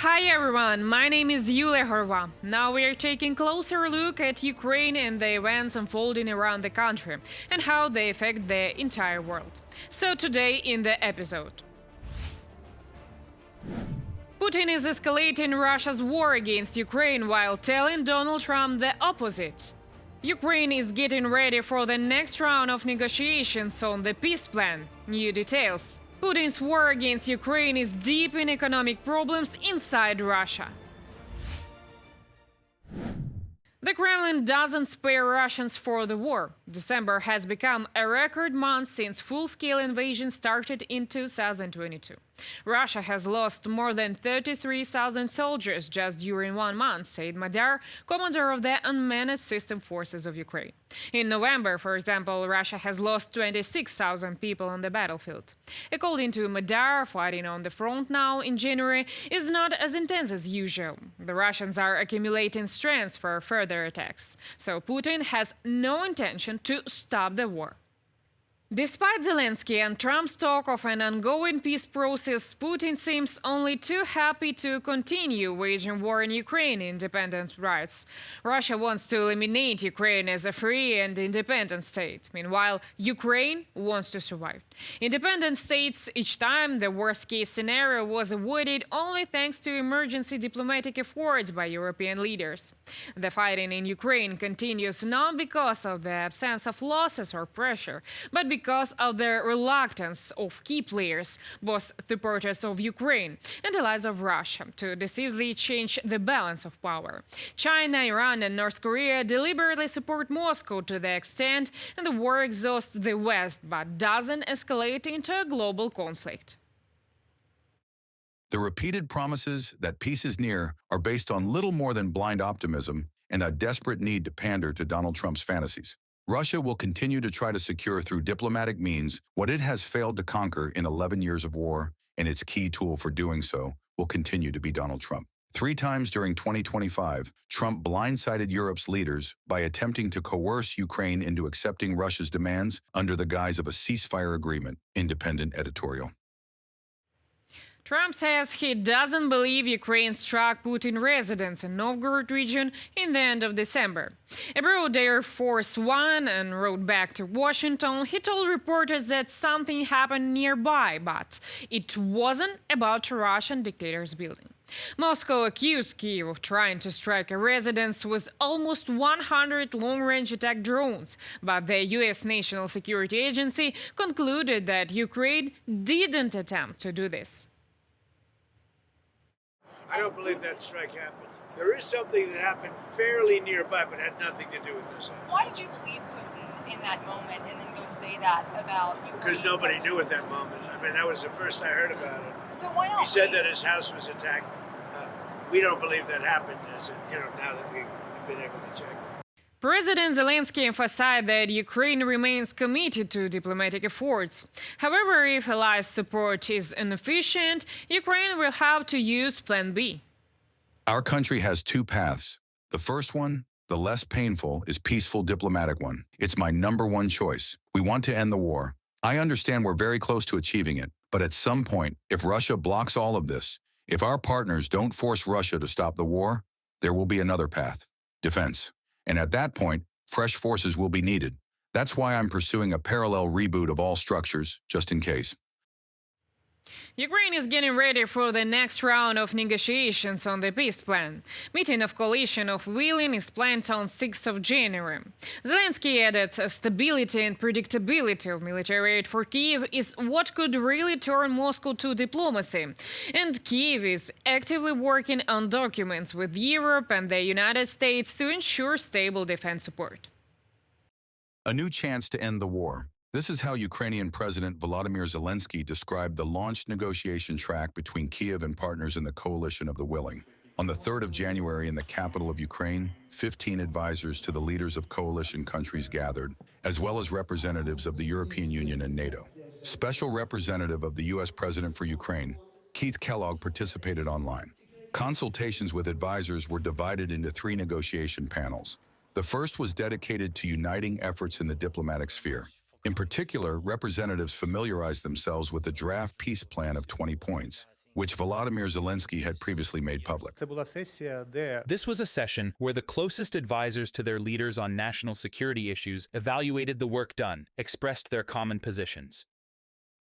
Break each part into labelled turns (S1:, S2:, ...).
S1: Hi everyone, my name is Yulia Horva. Now we are taking a closer look at Ukraine and the events unfolding around the country and how they affect the entire world. So today in the episode, Putin is escalating Russia's war against Ukraine while telling Donald Trump the opposite. Ukraine is getting ready for the next round of negotiations on the peace plan. New details. Putin's war against Ukraine is deep in economic problems inside Russia. The Kremlin doesn't spare Russians for the war. December has become a record month since full-scale invasion started in 2022. Russia has lost more than 33,000 soldiers just during 1 month, said Madyar, commander of the Unmanned System Forces of Ukraine. In November, for example, Russia has lost 26,000 people on the battlefield. According to Madyar, fighting on the front now in January is not as intense as usual. The Russians are accumulating strength for further attacks. So Putin has no intention to stop the war. Despite Zelensky and Trump's talk of an ongoing peace process, Putin seems only too happy to continue waging war in Ukraine, independent writes. Russia wants to eliminate Ukraine as a free and independent state. Meanwhile, Ukraine wants to survive. Independent states, each time the worst-case scenario was avoided only thanks to emergency diplomatic efforts by European leaders. The fighting in Ukraine continues not because of the absence of losses or pressure, but because of the reluctance of key players, both supporters of Ukraine and allies of Russia, to decisively change the balance of power. China, Iran and North Korea deliberately support Moscow to the extent that the war exhausts the West but doesn't escalate into a global conflict.
S2: The repeated promises that peace is near are based on little more than blind optimism and a desperate need to pander to Donald Trump's fantasies. Russia will continue to try to secure through diplomatic means what it has failed to conquer in 11 years of war, and its key tool for doing so will continue to be Donald Trump. 3 times during 2025, Trump blindsided Europe's leaders by attempting to coerce Ukraine into accepting Russia's demands under the guise of a ceasefire agreement, independent editorial.
S1: Trump says he doesn't believe Ukraine struck Putin residents in Novgorod region in the end of December. Abroad Air Force One and rode back to Washington, he told reporters that something happened nearby, but it wasn't about a Russian dictator's building. Moscow accused Kyiv of trying to strike a residence with almost 100 long-range attack drones, but the U.S. National Security Agency concluded that Ukraine didn't attempt to do this.
S3: I don't believe that strike happened. There is something that happened fairly nearby, but had nothing to do with this.
S4: Why did you believe Putin in that moment and then go say that about Ukraine?
S3: Because nobody knew at that moment. I mean, that was the first I heard about it.
S4: So why not?
S3: He said that his house was attacked. We don't believe that happened, now that we've been able to check.
S1: President Zelensky emphasized that Ukraine remains committed to diplomatic efforts. However, if allies' support is inefficient, Ukraine will have to use Plan B.
S2: Our country has 2 paths. The first one, the less painful, is peaceful diplomatic one. It's my #1 choice. We want to end the war. I understand we're very close to achieving it, but at some point, if Russia blocks all of this, if our partners don't force Russia to stop the war, there will be another path, defense. And at that point, fresh forces will be needed. That's why I'm pursuing a parallel reboot of all structures, just in case.
S1: Ukraine is getting ready for the next round of negotiations on the peace plan. Meeting of coalition of willing is planned on 6th of January. Zelensky added stability and predictability of military aid for Kyiv is what could really turn Moscow to diplomacy. And Kyiv is actively working on documents with Europe and the United States to ensure stable defense support.
S2: A new chance to end the war. This is how Ukrainian President Volodymyr Zelensky described the launched negotiation track between Kyiv and partners in the Coalition of the Willing. On the 3rd of January in the capital of Ukraine, 15 advisors to the leaders of coalition countries gathered, as well as representatives of the European Union and NATO. Special representative of the U.S. President for Ukraine, Keith Kellogg, participated online. Consultations with advisors were divided into 3 negotiation panels. The first was dedicated to uniting efforts in the diplomatic sphere. In particular, representatives familiarized themselves with the draft peace plan of 20 points, which Volodymyr Zelensky had previously made public.
S5: This was a session where the closest advisors to their leaders on national security issues evaluated the work done, expressed their common positions.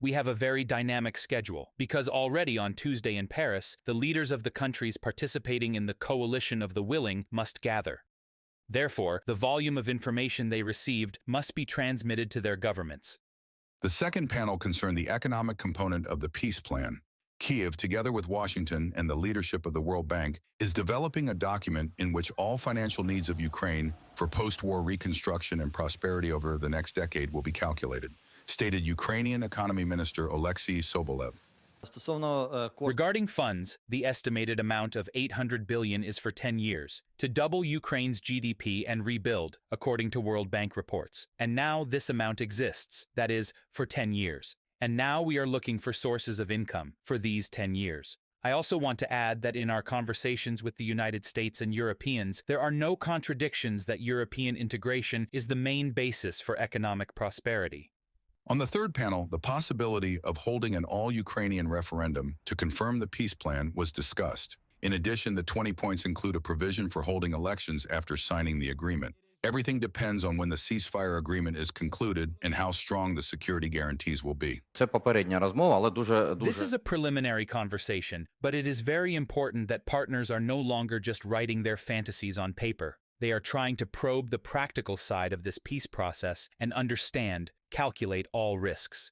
S5: We have a very dynamic schedule, because already on Tuesday in Paris, the leaders of the countries participating in the coalition of the willing must gather. Therefore, the volume of information they received must be transmitted to their governments.
S2: The second panel concerned the economic component of the peace plan. Kyiv, together with Washington and the leadership of the World Bank, is developing a document in which all financial needs of Ukraine for post-war reconstruction and prosperity over the next decade will be calculated, stated Ukrainian Economy Minister Oleksiy Sobolev.
S5: Regarding funds, the estimated amount of 800 billion is for 10 years, to double Ukraine's GDP and rebuild, according to World Bank reports. And now this amount exists, that is, for 10 years. And now we are looking for sources of income for these 10 years. I also want to add that in our conversations with the United States and Europeans, there are no contradictions that European integration is the main basis for economic prosperity.
S2: On the third panel, the possibility of holding an all-Ukrainian referendum to confirm the peace plan was discussed. In addition, the 20 points include a provision for holding elections after signing the agreement. Everything depends on when the ceasefire agreement is concluded and how strong the security guarantees will be.
S5: This is a preliminary conversation, but it is very important that partners are no longer just writing their fantasies on paper. They are trying to probe the practical side of this peace process and understand, calculate all risks.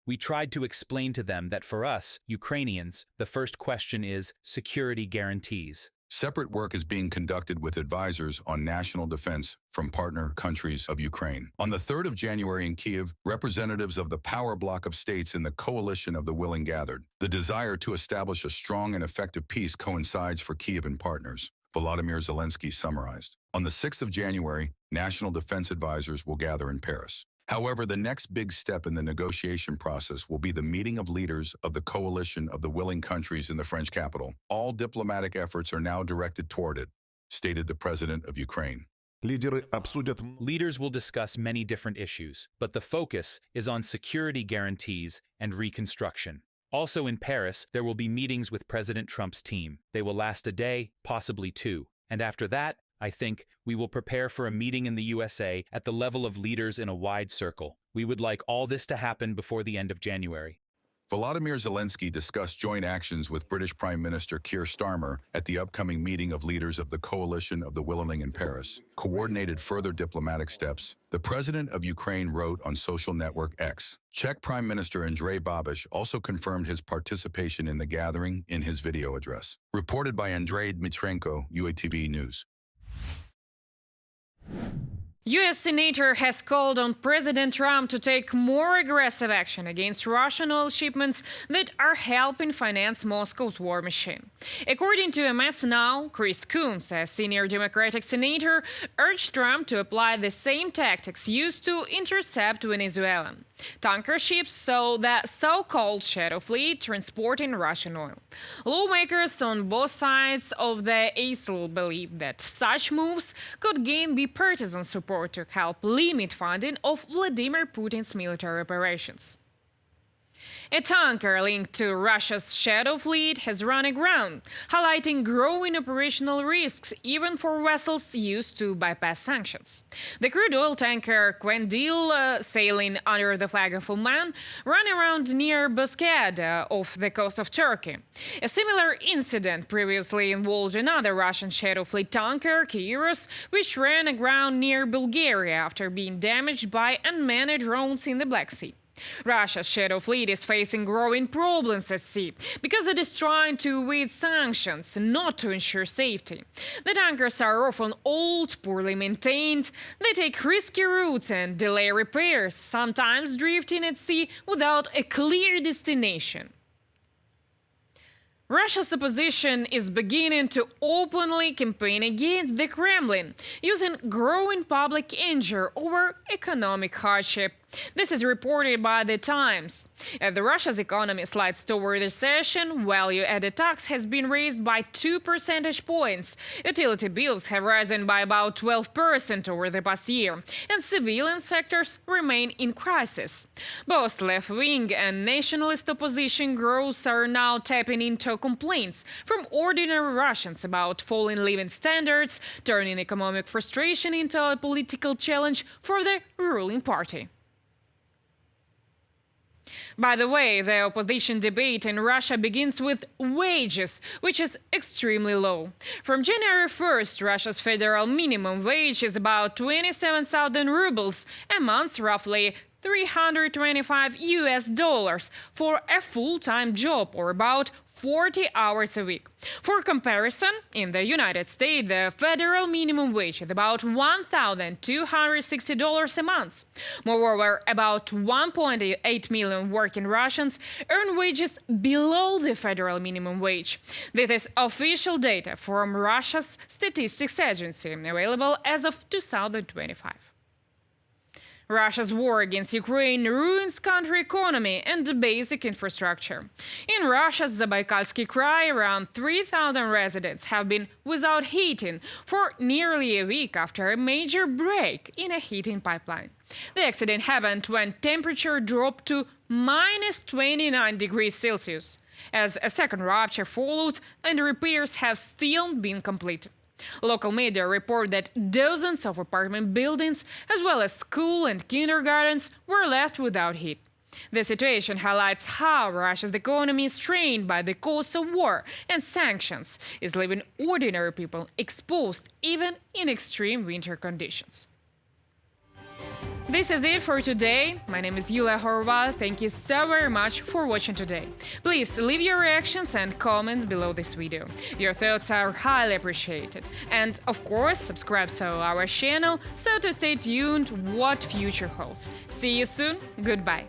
S5: We tried to explain to them that for us, Ukrainians, the first question is security guarantees.
S2: Separate work is being conducted with advisors on national defense from partner countries of Ukraine. On the 3rd of January in Kyiv, representatives of the power bloc of states in the coalition of the willing gathered. The desire to establish a strong and effective peace coincides for Kyiv and partners, Volodymyr Zelensky summarized. On the 6th of January, national defense advisors will gather in Paris. However, the next big step in the negotiation process will be the meeting of leaders of the coalition of the willing countries in the French capital. All diplomatic efforts are now directed toward it, stated the president of Ukraine.
S5: Leaders will discuss many different issues, but the focus is on security guarantees and reconstruction. Also in Paris, there will be meetings with President Trump's team. They will last a day, possibly two. And after that, I think we will prepare for a meeting in the USA at the level of leaders in a wide circle. We would like all this to happen before the end of January.
S2: Volodymyr Zelensky discussed joint actions with British Prime Minister Keir Starmer at the upcoming meeting of leaders of the coalition of the willing in Paris, coordinated further diplomatic steps. The president of Ukraine wrote on social network X. Czech Prime Minister Andrej Babiš also confirmed his participation in the gathering in his video address. Reported by Andrei Dmitrenko, UATV News.
S1: U.S. Senator has called on President Trump to take more aggressive action against Russian oil shipments that are helping finance Moscow's war machine. According to MS Now, Chris Coons, a senior Democratic senator, urged Trump to apply the same tactics used to intercept Venezuelan tanker ships, so the so-called shadow fleet transporting Russian oil. Lawmakers on both sides of the aisle believe that such moves could gain bipartisan support to help limit funding of Vladimir Putin's military operations. A tanker linked to Russia's shadow fleet has run aground, highlighting growing operational risks even for vessels used to bypass sanctions. The crude oil tanker Quendil, sailing under the flag of Oman, ran around near Bosked off the coast of Turkey. A similar incident previously involved another Russian shadow fleet tanker, Kyiros, which ran aground near Bulgaria after being damaged by unmanned drones in the Black Sea. Russia's shadow fleet is facing growing problems at sea because it is trying to evade sanctions, not to ensure safety. The tankers are often old, poorly maintained, they take risky routes and delay repairs, sometimes drifting at sea without a clear destination. Russia's opposition is beginning to openly campaign against the Kremlin, using growing public anger over economic hardship. This is reported by The Times. As Russia's economy slides toward recession, value-added tax has been raised by 2 percentage points. Utility bills have risen by about 12% over the past year, and civilian sectors remain in crisis. Both left-wing and nationalist opposition groups are now tapping into complaints from ordinary Russians about falling living standards, turning economic frustration into a political challenge for the ruling party. By the way, the opposition debate in Russia begins with wages, which is extremely low. From January 1st, Russia's federal minimum wage is about 27,000 rubles a month, roughly $325 for a full-time job, or about 40 hours a week. For comparison, in the United States, the federal minimum wage is about $1,260 a month. Moreover, about 1.8 million working Russians earn wages below the federal minimum wage. This is official data from Russia's statistics agency, available as of 2025. Russia's war against Ukraine ruins country economy and basic infrastructure. In Russia's Zabaikalsky Krai, around 3,000 residents have been without heating for nearly a week after a major break in a heating pipeline. The accident happened when temperature dropped to minus 29 degrees Celsius, as a second rupture followed and repairs have still been completed. Local media report that dozens of apartment buildings, as well as school and kindergartens, were left without heat. The situation highlights how Russia's economy, strained by the cost of war and sanctions, is leaving ordinary people exposed even in extreme winter conditions. This is it for today. My name is Yulia Horvat. Thank you so very much for watching today. Please leave your reactions and comments below this video. Your thoughts are highly appreciated. And of course, subscribe to our channel so to stay tuned what future holds. See you soon. Goodbye.